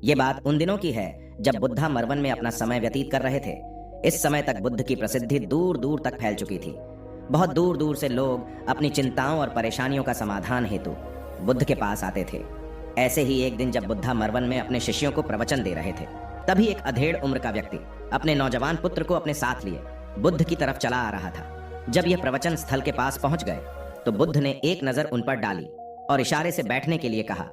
ये बात उन दिनों की है जब बुद्धा मरवन में अपना समय व्यतीत कर रहे थे। इस समय तक बुद्ध की प्रसिद्धि दूर दूर तक फैल चुकी थी। बहुत दूर दूर से लोग अपनी चिंताओं और परेशानियों का समाधान हेतु बुद्ध के पास आते थे। ऐसे ही एक दिन जब बुद्धा मरवन में अपने शिष्यों को प्रवचन दे रहे थे, तभी एक अधेड़ उम्र का व्यक्ति अपने नौजवान पुत्र को अपने साथ लिए बुद्ध की तरफ चला आ रहा था। जब यह प्रवचन स्थल के पास पहुंच गए तो बुद्ध ने एक नजर उन पर डाली और इशारे से बैठने के लिए कहा।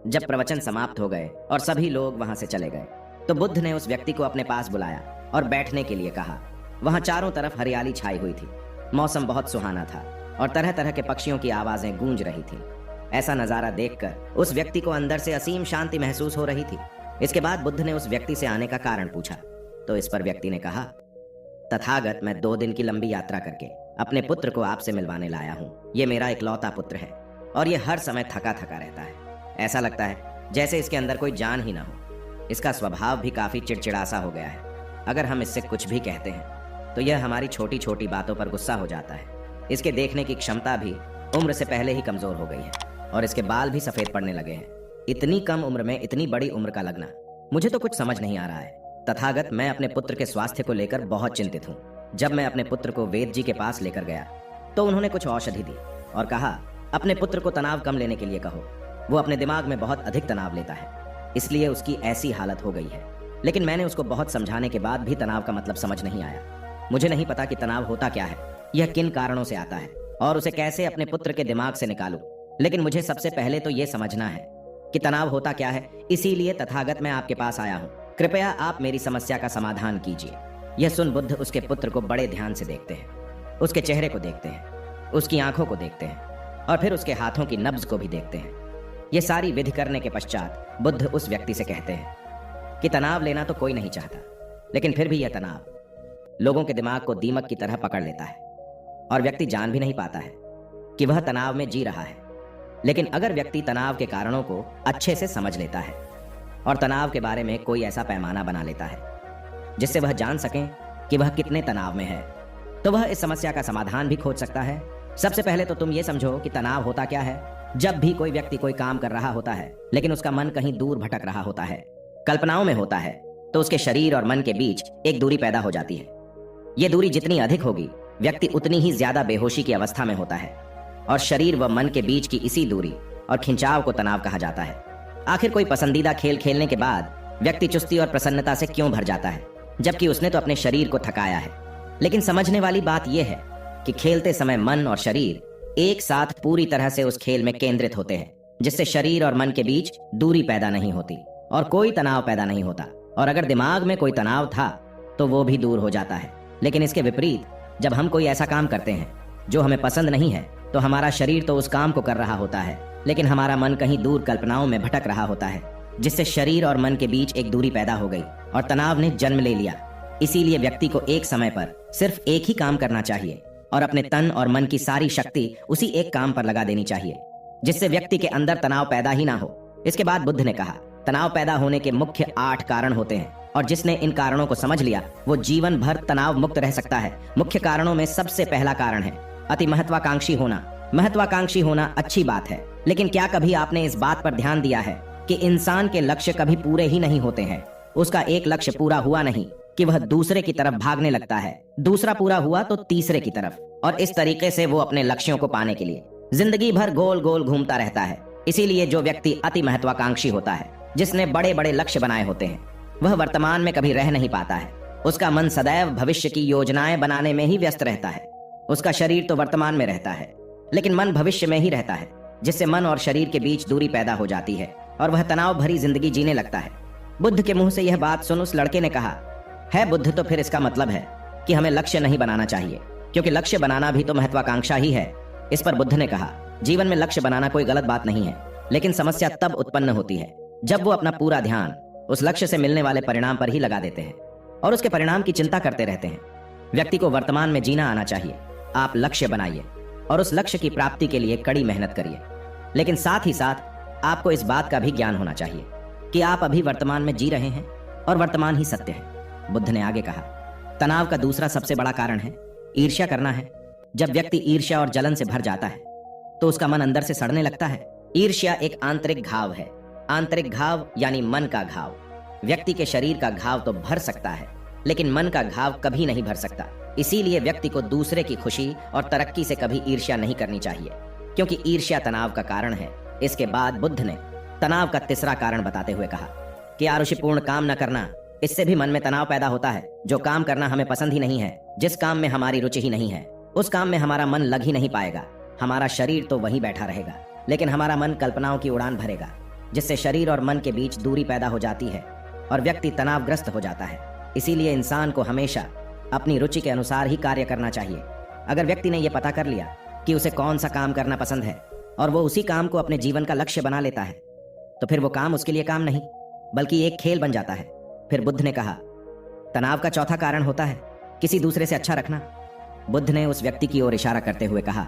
जब प्रवचन समाप्त हो गए और सभी लोग वहां से चले गए तो बुद्ध ने उस व्यक्ति को अपने पास बुलाया और बैठने के लिए कहा। वहां चारों तरफ हरियाली छाई हुई थी, मौसम बहुत सुहाना था और तरह तरह के पक्षियों की आवाजें गूंज रही थी। ऐसा नजारा देखकर उस व्यक्ति को अंदर से असीम शांति महसूस हो रही थी। इसके बाद बुद्ध ने उस व्यक्ति से आने का कारण पूछा तो इस पर व्यक्ति ने कहा, तथागत, मैं 2 दिन की लंबी यात्रा करके अपने पुत्र को आपसे मिलवाने लाया हूँ। ये मेरा इकलौता पुत्र है और ये हर समय थका थका रहता है। ऐसा लगता है जैसे इसके अंदर कोई जान ही ना हो। इसका स्वभाव भी काफी चिड़चिड़ासा हो गया है। अगर हम इससे कुछ भी कहते हैं तो यह हमारी छोटी छोटी बातों पर गुस्सा हो जाता है। इसके देखने की क्षमता भी उम्र से पहले ही कमजोर हो गई है और इसके बाल भी सफेद पड़ने लगे हैं। इतनी कम उम्र में इतनी बड़ी उम्र का लगना, मुझे तो कुछ समझ नहीं आ रहा है। तथागत, मैं अपने पुत्र के स्वास्थ्य को लेकर बहुत चिंतित हूँ। जब मैं अपने पुत्र को वेद जी के पास लेकर गया तो उन्होंने कुछ औषधि दी और कहा, अपने पुत्र को तनाव कम लेने के लिए कहो। वो अपने दिमाग में बहुत अधिक तनाव लेता है, इसलिए उसकी ऐसी हालत हो गई है। लेकिन मैंने उसको बहुत समझाने के बाद भी तनाव का मतलब समझ नहीं आया। मुझे नहीं पता कि तनाव होता क्या है, यह किन कारणों से आता है और उसे कैसे अपने पुत्र के दिमाग से निकालूं। लेकिन मुझे सबसे पहले तो यह समझना है कि तनाव होता क्या है। इसीलिए तथागत मैं आपके पास आया हूँ। कृपया आप मेरी समस्या का समाधान कीजिए। यह सुन बुद्ध उसके पुत्र को बड़े ध्यान से देखते हैं। उसके चेहरे को देखते हैं, उसकी आंखों को देखते हैं और फिर उसके हाथों की नब्ज को भी देखते हैं। ये सारी विधि करने के पश्चात बुद्ध उस व्यक्ति से कहते हैं कि तनाव लेना तो कोई नहीं चाहता, लेकिन फिर भी यह तनाव लोगों के दिमाग को दीमक की तरह पकड़ लेता है और व्यक्ति जान भी नहीं पाता है कि वह तनाव में जी रहा है। लेकिन अगर व्यक्ति तनाव के कारणों को अच्छे से समझ लेता है और तनाव के बारे में कोई ऐसा पैमाना बना लेता है जिससे वह जान सके कि वह कितने तनाव में है, तो वह इस समस्या का समाधान भी खोज सकता है। सबसे पहले तो तुम ये समझो कि तनाव होता क्या है। जब भी कोई व्यक्ति कोई काम कर रहा होता है लेकिन उसका मन कहीं दूर भटक रहा होता है, कल्पनाओं में होता है, तो उसके शरीर और मन के बीच एक दूरी पैदा हो जाती है। ये दूरी जितनी अधिक होगी, व्यक्ति उतनी ही ज्यादा बेहोशी की अवस्था में होता है और शरीर व मन के बीच की इसी दूरी और खिंचाव को तनाव कहा जाता है। आखिर कोई पसंदीदा खेल खेलने के बाद व्यक्ति चुस्ती और प्रसन्नता से क्यों भर जाता है, जबकि उसने तो अपने शरीर को थकाया है। लेकिन समझने वाली बात यह है कि खेलते समय मन और शरीर एक साथ पूरी तरह से उस खेल में केंद्रित होते हैं, जिससे शरीर और मन के बीच दूरी पैदा नहीं होती और कोई तनाव पैदा नहीं होता। और अगर दिमाग में कोई तनाव था तो वो भी दूर हो जाता है। लेकिन इसके विपरीत, जब हम कोई ऐसा काम करते हैं जो हमें पसंद नहीं है, तो हमारा शरीर तो उस काम को कर रहा होता है, लेकिन हमारा मन कहीं दूर कल्पनाओं में भटक रहा होता है, जिससे शरीर और मन के बीच एक दूरी पैदा हो गई और तनाव ने जन्म ले लिया। इसीलिए व्यक्ति को एक समय पर सिर्फ एक ही काम करना चाहिए और अपने तन और मन की सारी शक्ति उसी एक काम पर लगा देनी चाहिए, जिससे व्यक्ति के अंदर तनाव पैदा ही ना हो। इसके बाद बुद्ध ने कहा, तनाव पैदा होने के मुख्य 8 कारण होते हैं और जिसने इन कारणों को समझ लिया वो जीवन भर तनाव मुक्त रह सकता है। मुख्य कारणों में सबसे पहला कारण है अति महत्वाकांक्षी होना। महत्वाकांक्षी होना अच्छी बात है, लेकिन क्या कभी आपने इस बात पर ध्यान दिया है कि इंसान के लक्ष्य कभी पूरे ही नहीं होते हैं। उसका एक लक्ष्य पूरा हुआ नहीं कि वह दूसरे की तरफ भागने लगता है, दूसरा पूरा हुआ तो तीसरे की तरफ, और इस तरीके से वो अपने लक्ष्यों को पाने के लिए जिंदगी भर गोल गोल घूमता रहता है। इसीलिए जो व्यक्ति अति महत्वाकांक्षी होता है, जिसने बड़े बड़े लक्ष्य बनाए होते हैं, वह वर्तमान में कभी रह नहीं पाता है। उसका मन सदैव भविष्य की योजनाएं बनाने में ही व्यस्त रहता है। उसका शरीर तो वर्तमान में रहता है, लेकिन मन भविष्य में ही रहता है, जिससे मन और शरीर के बीच दूरी पैदा हो जाती है और वह तनाव भरी जिंदगी जीने लगता है। बुद्ध के मुंह से यह बात सुन उस लड़के ने कहा, है बुद्ध, तो फिर इसका मतलब है कि हमें लक्ष्य नहीं बनाना चाहिए, क्योंकि लक्ष्य बनाना भी तो महत्वाकांक्षा ही है। इस पर बुद्ध ने कहा, जीवन में लक्ष्य बनाना कोई गलत बात नहीं है, लेकिन समस्या तब उत्पन्न होती है जब वो अपना पूरा ध्यान उस लक्ष्य से मिलने वाले परिणाम पर ही लगा देते हैं और उसके परिणाम की चिंता करते रहते हैं। व्यक्ति को वर्तमान में जीना आना चाहिए। आप लक्ष्य बनाइए और उस लक्ष्य की प्राप्ति के लिए कड़ी मेहनत करिए, लेकिन साथ ही साथ आपको इस बात का भी ज्ञान होना चाहिए कि आप अभी वर्तमान में जी रहे हैं और वर्तमान ही सत्य है। बुद्ध ने आगे कहा, तनाव का दूसरा सबसे बड़ा कारण है ईर्ष्या करना है। जब व्यक्ति ईर्ष्या और जलन से भर जाता है तो उसका मन अंदर से सड़ने लगता है। ईर्ष्या एक आंतरिक घाव है आंतरिक घाव यानी मन का घाव। व्यक्ति के शरीर का घाव तो भर सकता है, लेकिन मन का घाव कभी नहीं भर सकता। इसीलिए व्यक्ति को दूसरे की खुशी और तरक्की से कभी ईर्ष्या नहीं करनी चाहिए, क्योंकि ईर्ष्या तनाव का कारण है। इसके बाद बुद्ध ने तनाव का तीसरा कारण बताते हुए कहा कि आरुषिपूर्ण काम न करना, इससे भी मन में तनाव पैदा होता है। जो काम करना हमें पसंद ही नहीं है, जिस काम में हमारी रुचि ही नहीं है, उस काम में हमारा मन लग ही नहीं पाएगा। हमारा शरीर तो वहीं बैठा रहेगा, लेकिन हमारा मन कल्पनाओं की उड़ान भरेगा, जिससे शरीर और मन के बीच दूरी पैदा हो जाती है और व्यक्ति तनावग्रस्त हो जाता है। इसीलिए इंसान को हमेशा अपनी रुचि के अनुसार ही कार्य करना चाहिए। अगर व्यक्ति ने यह पता कर लिया कि उसे कौन सा काम करना पसंद है और वो उसी काम को अपने जीवन का लक्ष्य बना लेता है, तो फिर वो काम उसके लिए काम नहीं, बल्कि एक खेल बन जाता है। फिर बुद्ध ने कहा, तनाव का चौथा कारण होता है किसी दूसरे से अच्छा रखना। बुद्ध ने उस व्यक्ति की ओर इशारा करते हुए कहा,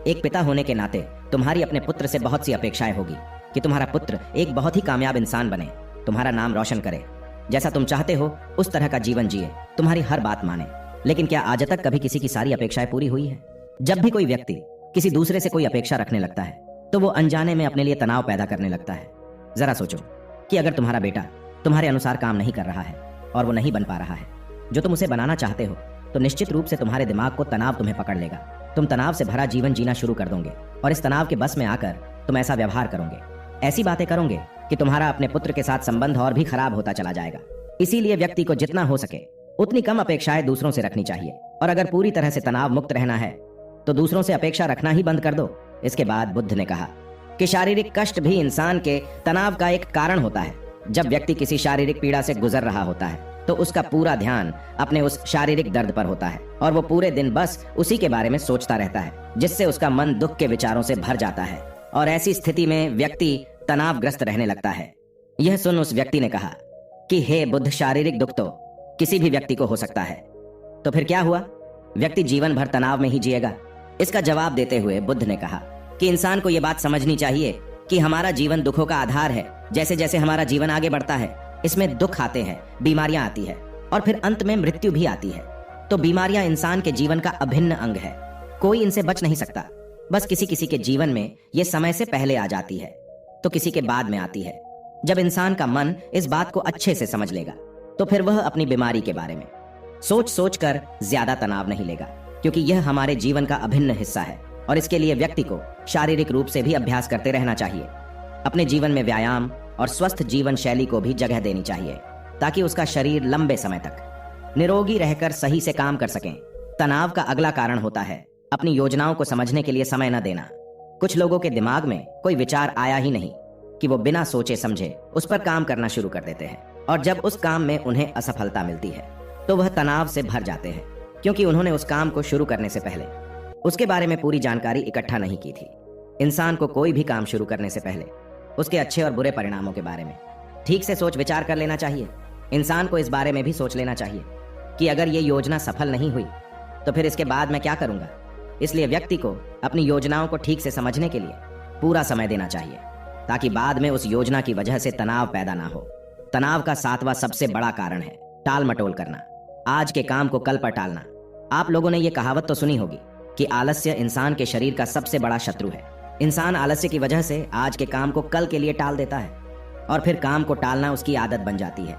एक पिता होने के नाते तुम्हारी अपने पुत्र से बहुत सी अपेक्षाएं होगी कि तुम्हारा पुत्र एक बहुत ही कामयाब इंसान बने, तुम्हारा नाम रोशन करे, जैसा तुम चाहते हो उस तरह का जीवन जिए, तुम्हारी हर बात माने। लेकिन क्या आज तक कभी किसी की सारी अपेक्षाएं पूरी हुई है? जब भी कोई व्यक्ति किसी दूसरे से कोई अपेक्षा रखने लगता है, तो वो अनजाने में अपने लिए तनाव पैदा करने लगता है। जरा सोचो कि अगर तुम्हारा बेटा तुम्हारे अनुसार काम नहीं कर रहा है और वो नहीं बन पा रहा है जो तुम उसे बनाना चाहते हो, तो निश्चित रूप से तुम्हारे दिमाग को तनाव तुम्हें पकड़ लेगा। तुम तनाव से भरा जीवन जीना शुरू कर दोगे और इस तनाव के बस में आकर तुम ऐसा व्यवहार करोगे, ऐसी बातें करोगे कि तुम्हारा अपने पुत्र के साथ संबंध और भी खराब होता चला जाएगा। इसीलिए व्यक्ति को जितना हो सके उतनी कम अपेक्षाएं दूसरों से रखनी चाहिए, और अगर पूरी तरह से तनाव मुक्त रहना है तो दूसरों से अपेक्षा रखना ही बंद कर दो। इसके बाद बुद्ध ने कहा कि शारीरिक कष्ट भी इंसान के तनाव का एक कारण होता है। जब व्यक्ति किसी शारीरिक पीड़ा से गुजर रहा होता है तो उसका पूरा ध्यान अपने उस शारीरिक दर्द पर होता है और वो पूरे दिन बस उसी के बारे में सोचता रहता है, जिससे उसका मन दुख के विचारों से भर जाता है और ऐसी स्थिति में व्यक्ति तनावग्रस्त रहने लगता है। यह सुन उस व्यक्ति ने कहा कि हे बुद्ध, शारीरिक दुख तो किसी भी व्यक्ति को हो सकता है, तो फिर क्या हुआ? व्यक्ति जीवन भर तनाव में ही जिएगा? इसका जवाब देते हुए बुद्ध ने कहा कि इंसान को यह बात समझनी चाहिए कि हमारा जीवन दुखों का आधार है। जैसे जैसे हमारा जीवन आगे बढ़ता है, इसमें दुख आते हैं, बीमारियां आती है और फिर अंत में मृत्यु भी आती है। तो बीमारियां इंसान के जीवन का अभिन्न अंग है, कोई इनसे बच नहीं सकता। बस किसी किसी के जीवन में ये समय से पहले आ जाती है तो किसी के बाद में आती है। जब इंसान का मन इस बात को अच्छे से समझ लेगा तो फिर वह अपनी बीमारी के बारे में सोच सोच कर ज्यादा तनाव नहीं लेगा, क्योंकि यह हमारे जीवन का अभिन्न हिस्सा है और इसके लिए व्यक्ति को शारीरिक रूप से भी अभ्यास करते रहना चाहिए। अपने जीवन में व्यायाम और स्वस्थ जीवन शैली को भी जगह देनी चाहिए ताकि उसका शरीर लंबे समय तक निरोगी रहकर सही से काम कर सकें। तनाव का अगला कारण होता है अपनी योजनाओं को समझने के लिए समय न देना। कुछ लोगों के दिमाग में कोई विचार आया ही नहीं कि वो बिना सोचे समझे उस पर काम करना शुरू कर देते हैं, और जब उस काम में उन्हें असफलता मिलती है तो वह तनाव से भर जाते हैं, क्योंकि उन्होंने उस काम को शुरू करने से पहले उसके बारे में पूरी जानकारी इकट्ठा नहीं की थी। इंसान को कोई भी काम शुरू करने से पहले उसके अच्छे और बुरे परिणामों के बारे में ठीक से सोच विचार कर लेना चाहिए। इंसान को इस बारे में भी सोच लेना चाहिए कि अगर ये योजना सफल नहीं हुई तो फिर इसके बाद मैं क्या करूंगा। इसलिए व्यक्ति को अपनी योजनाओं को ठीक से समझने के लिए पूरा समय देना चाहिए, ताकि बाद में उस योजना की वजह से तनाव पैदा ना हो। तनाव का सातवां सबसे बड़ा कारण है टाल मटोल करना, आज के काम को कल पर टालना। आप लोगों ने ये कहावत तो सुनी होगी कि आलस्य इंसान के शरीर का सबसे बड़ा शत्रु है। इंसान आलस्य की वजह से आज के काम को कल के लिए टाल देता है और फिर काम को टालना उसकी आदत बन जाती है।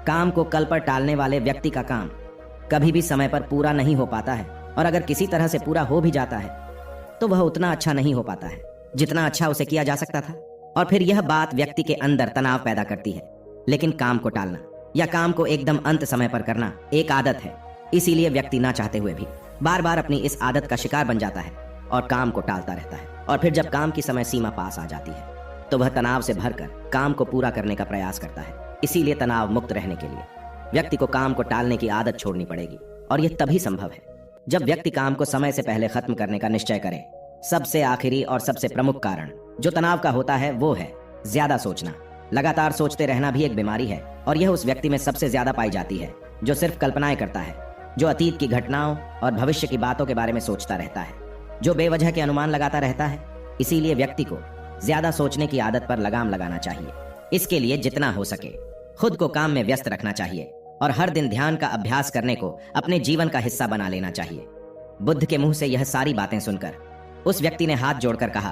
काम को कल पर टालने वाले व्यक्ति का काम कभी भी समय पर पूरा नहीं हो पाता है, और अगर किसी तरह से पूरा हो भी जाता है तो वह उतना अच्छा नहीं हो पाता है जितना अच्छा उसे किया जा सकता था, और फिर यह बात व्यक्ति के अंदर तनाव पैदा करती है। लेकिन काम को टालना या काम को एकदम अंत समय पर करना एक आदत है, इसीलिए व्यक्ति ना चाहते हुए भी बार बार अपनी इस आदत का शिकार बन जाता है और काम को टालता रहता है। और फिर जब काम की समय सीमा पास आ जाती है तो वह तनाव से भरकर काम को पूरा करने का प्रयास करता है। इसीलिए तनाव मुक्त रहने के लिए व्यक्ति को काम को टालने की आदत छोड़नी पड़ेगी, और यह तभी संभव है जब व्यक्ति काम को समय से पहले खत्म करने का निश्चय करे। सबसे आखिरी और सबसे प्रमुख कारण जो तनाव का होता है वो है ज्यादा सोचना। लगातार सोचते रहना भी एक बीमारी है, और यह उस व्यक्ति में सबसे ज्यादा पाई जाती है जो सिर्फ कल्पनाएं करता है, जो अतीत की घटनाओं और भविष्य की बातों के बारे में सोचता रहता है, जो बेवजह के अनुमान लगाता रहता है। इसीलिए व्यक्ति को ज्यादा सोचने की आदत पर लगाम लगाना चाहिए। इसके लिए जितना हो सके खुद को काम में व्यस्त रखना चाहिए और हर दिन ध्यान का अभ्यास करने को अपने जीवन का हिस्सा बना लेना चाहिए। बुद्ध के मुंह से यह सारी बातें सुनकर उस व्यक्ति ने हाथ जोड़कर कहा,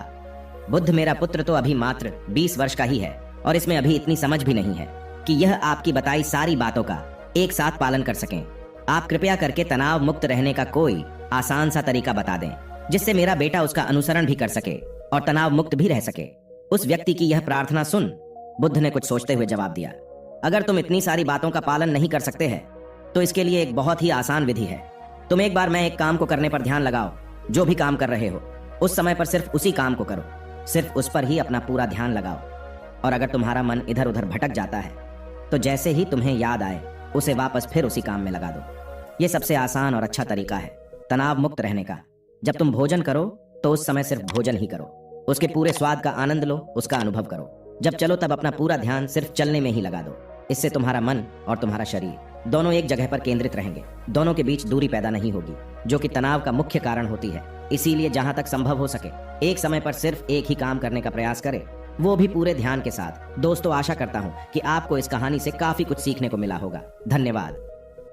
बुद्ध, मेरा पुत्र तो अभी मात्र 20 वर्ष का ही है और इसमें अभी इतनी समझ भी नहीं है कि यह आपकी बताई सारी बातों का एक साथ पालन कर सकें। आप कृपया करके तनाव मुक्त रहने का कोई आसान सा तरीका बता दें जिससे मेरा बेटा उसका अनुसरण भी कर सके और तनाव मुक्त भी रह सके। उस व्यक्ति की यह प्रार्थना सुन बुद्ध ने कुछ सोचते हुए जवाब दिया, अगर तुम इतनी सारी बातों का पालन नहीं कर सकते हैं तो इसके लिए एक बहुत ही आसान विधि है। तुम एक बार मैं एक काम को करने पर ध्यान लगाओ, जो भी काम कर रहे हो उस समय पर सिर्फ उसी काम को करो, सिर्फ उस पर ही अपना पूरा ध्यान लगाओ। और अगर तुम्हारा मन इधर उधर भटक जाता है तो जैसे ही तुम्हें याद आए उसे वापस फिर उसी काम में लगा दो। ये सबसे आसान और अच्छा तरीका है तनाव मुक्त रहने का। जब तुम भोजन करो तो उस समय सिर्फ भोजन ही करो, उसके पूरे स्वाद का आनंद लो, उसका अनुभव करो। जब चलो तब अपना पूरा ध्यान सिर्फ चलने में ही लगा दो। इससे तुम्हारा मन और तुम्हारा शरीर दोनों एक जगह पर केंद्रित रहेंगे, दोनों के बीच दूरी पैदा नहीं होगी जो कि तनाव का मुख्य कारण होती है। इसीलिए जहां तक संभव हो सके एक समय पर सिर्फ एक ही काम करने का प्रयास करें, वो भी पूरे ध्यान के साथ। दोस्तों, आशा करता हूं कि आपको इस कहानी से काफी कुछ सीखने को मिला होगा। धन्यवाद।